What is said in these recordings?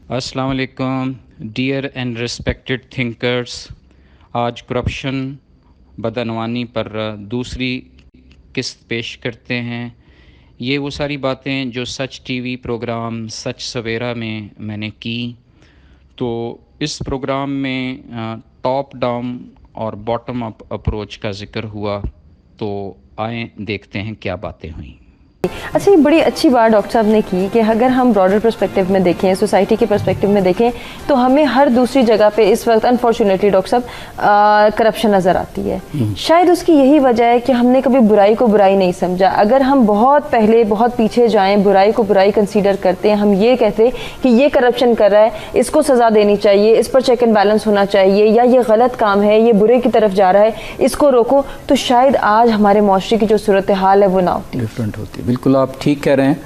अस्सलाम वालेकुम dear and respected thinkers. आज करप्शन बदअनवानी पर दूसरी किस्त पेश करते हैं। ये वो सारी बातें जो सच टीवी प्रोग्राम सच सवेरा में मैंने की। तो इस प्रोग्राम में टॉप डाउन और बॉटम अप अप्रोच का ज़िक्र हुआ। तो आए देखते हैं क्या बातें हुई। अच्छा, ये बड़ी अच्छी बात डॉक्टर साहब ने की कि अगर हम ब्रॉडर पर्सपेक्टिव में देखें, सोसाइटी के पर्सपेक्टिव में देखें, तो हमें हर दूसरी जगह पे इस वक्त अनफॉर्चुनेटली डॉक्टर साहब करप्शन नज़र आती है। शायद उसकी यही वजह है कि हमने कभी बुराई को बुराई नहीं समझा। अगर हम बहुत पहले बहुत पीछे जाएं, बुराई को बुराई कंसीडर करते हैं, हम ये कहते कि ये करप्शन कर रहा है, इसको सज़ा देनी चाहिए, इस पर चेक एंड बैलेंस होना चाहिए, या ये गलत काम है, ये बुरे की तरफ जा रहा है, इसको रोको, तो शायद आज हमारे माशरे की जो सूरत हाल है वो ना होती, डिफरेंट होती। बिल्कुल आप ठीक कह रहे हैं।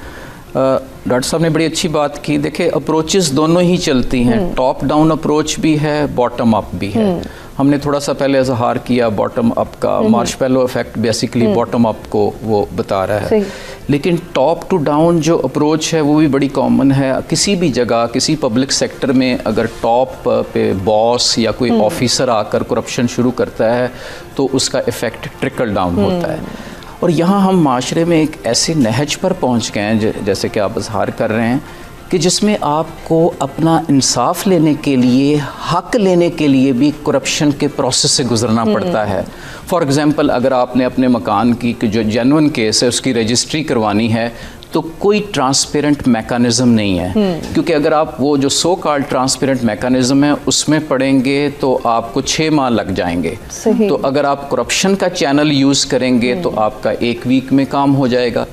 डॉक्टर साहब ने बड़ी अच्छी बात की। देखिए, अप्रोचेस दोनों ही चलती हैं, टॉप डाउन अप्रोच भी है, बॉटम अप भी है। हमने थोड़ा सा पहले इजहार किया बॉटम अप का। Marshmallow effect basically bottom up को वो बता रहा है, लेकिन टॉप टू डाउन जो अप्रोच है वो भी बड़ी कॉमन है। किसी भी जगह, किसी पब्लिक सेक्टर में अगर टॉप पे बॉस या कोई ऑफिसर आकर करप्शन शुरू करता है तो उसका इफेक्ट ट्रिकल डाउन होता है। और यहाँ हम माशरे में एक ऐसी नहज पर पहुँच गए हैं, जैसे कि आप इज़हार कर रहे हैं, कि जिसमें आपको अपना इंसाफ लेने के लिए, हक लेने के लिए भी करप्शन के प्रोसेस से गुजरना पड़ता है। फॉर एग्ज़ाम्पल, अगर आपने अपने मकान की जो जेन्युइन केस है उसकी रजिस्ट्री करवानी है तो कोई ट्रांसपेरेंट मैकेनिज़्म नहीं है, क्योंकि अगर आप वो जो सो कॉल्ड ट्रांसपेरेंट मैकेनिज़्म है उसमें पढ़ेंगे तो आपको 6 माह लग जाएंगे। तो अगर आप करप्शन का चैनल यूज़ करेंगे तो आपका 1 वीक में काम हो जाएगा।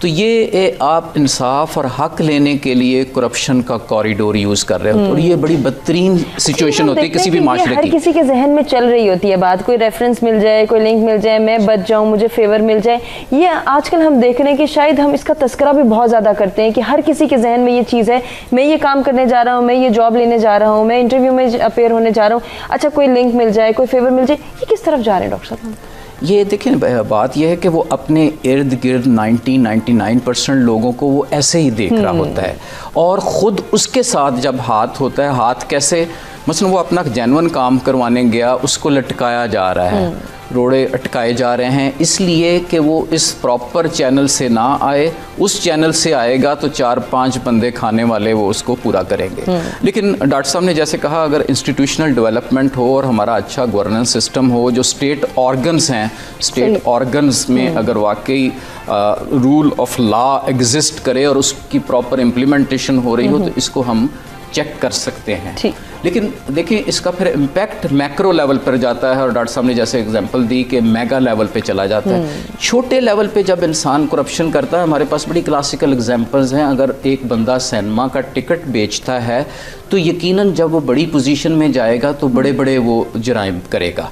तो ये आप इंसाफ और हक लेने के लिए करप्शन का कॉरिडोर यूज़ कर रहे हो, और ये बड़ी बदतरीन सिचुएशन होती है किसी भी माशरे की। हर किसी के जहन में चल रही होती है बात, कोई रेफरेंस मिल जाए, कोई लिंक मिल जाए, मैं बच जाऊं, मुझे फेवर मिल जाए। ये आजकल हम देख रहे हैं कि शायद हम इसका तस्करा भी बहुत ज़्यादा करते हैं कि हर किसी के जहन में ये चीज़ है, मैं ये काम करने जा रहा हूँ, मैं ये जॉब लेने जा रहा हूँ, मैं इंटरव्यू में अपेयर होने जा रहा हूँ, अच्छा कोई लिंक मिल जाए, कोई फेवर मिल जाए। ये किस तरफ जा रहे हैं डॉक्टर साहब? ये देखें, बात यह है कि वो अपने इर्द गिर्द 99% लोगों को वो ऐसे ही देख रहा होता है, और ख़ुद उसके साथ जब हाथ होता है, हाथ कैसे, मसलन वो अपना जेन्युइन काम करवाने गया, उसको लटकाया जा रहा है, रोड़े अटकाए जा रहे हैं, इसलिए कि वो इस प्रॉपर चैनल से ना आए, उस चैनल से आएगा तो 4-5 बंदे खाने वाले वो उसको पूरा करेंगे। लेकिन डॉक्टर साहब ने जैसे कहा, अगर इंस्टीट्यूशनल डेवलपमेंट हो और हमारा अच्छा गवर्नेंस सिस्टम हो, जो स्टेट ऑर्गन्स हैं, स्टेट ऑर्गन्स में अगर वाकई रूल ऑफ लॉ एग्जिस्ट करे और उसकी प्रॉपर इम्प्लीमेंटेशन हो रही हो तो इसको हम चेक कर सकते हैं। लेकिन देखिए, इसका फिर इम्पैक्ट मैक्रो लेवल पर जाता है, और डॉक्टर साहब ने जैसे एग्जांपल दी कि मेगा लेवल पे चला जाता है। छोटे लेवल पे जब इंसान करप्शन करता है, हमारे पास बड़ी क्लासिकल एग्जांपल्स हैं। अगर एक बंदा सिनेमा का टिकट बेचता है तो यकीनन जब वो बड़ी पोजीशन में जाएगा तो बड़े बड़े वो जराइम करेगा।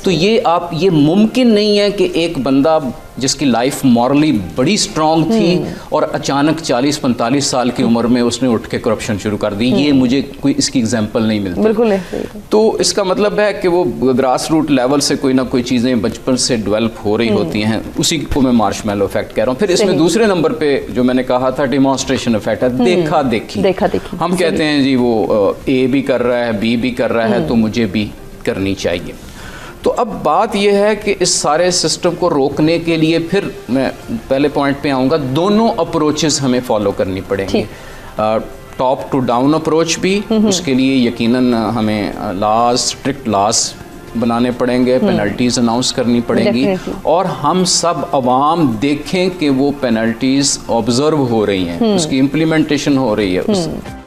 तो ये मुमकिन नहीं है कि एक बंदा जिसकी लाइफ मॉरली बड़ी स्ट्रॉन्ग थी और अचानक 40-45 साल की उम्र में उसने उठ के करप्शन शुरू कर दी। ये मुझे कोई इसकी एग्जांपल नहीं मिलती। बिल्कुल है। तो इसका मतलब है कि वो ग्रास रूट लेवल से कोई ना कोई चीज़ें बचपन से डेवलप हो रही होती हैं। उसी को मैं मार्शमैलो इफेक्ट कह रहा हूँ। फिर इसमें दूसरे नंबर पे जो मैंने कहा था डिमॉन्स्ट्रेशन इफेक्ट है, देखा देखी। हम कहते हैं जी वो ए भी कर रहा है, बी भी कर रहा है, तो मुझे भी करनी चाहिए। तो अब बात यह है कि इस सारे सिस्टम को रोकने के लिए, फिर मैं पहले पॉइंट पे आऊँगा, दोनों अप्रोचेस हमें फॉलो करनी पड़ेंगी। टॉप टू डाउन अप्रोच भी, उसके लिए यकीनन हमें लॉज, स्ट्रिक्ट लॉज बनाने पड़ेंगे, पेनल्टीज़ अनाउंस करनी पड़ेंगी, और हम सब अवाम देखें कि वो पेनल्टीज़ ऑब्जर्व हो रही हैं, उसकी इम्प्लीमेंटेशन हो रही है।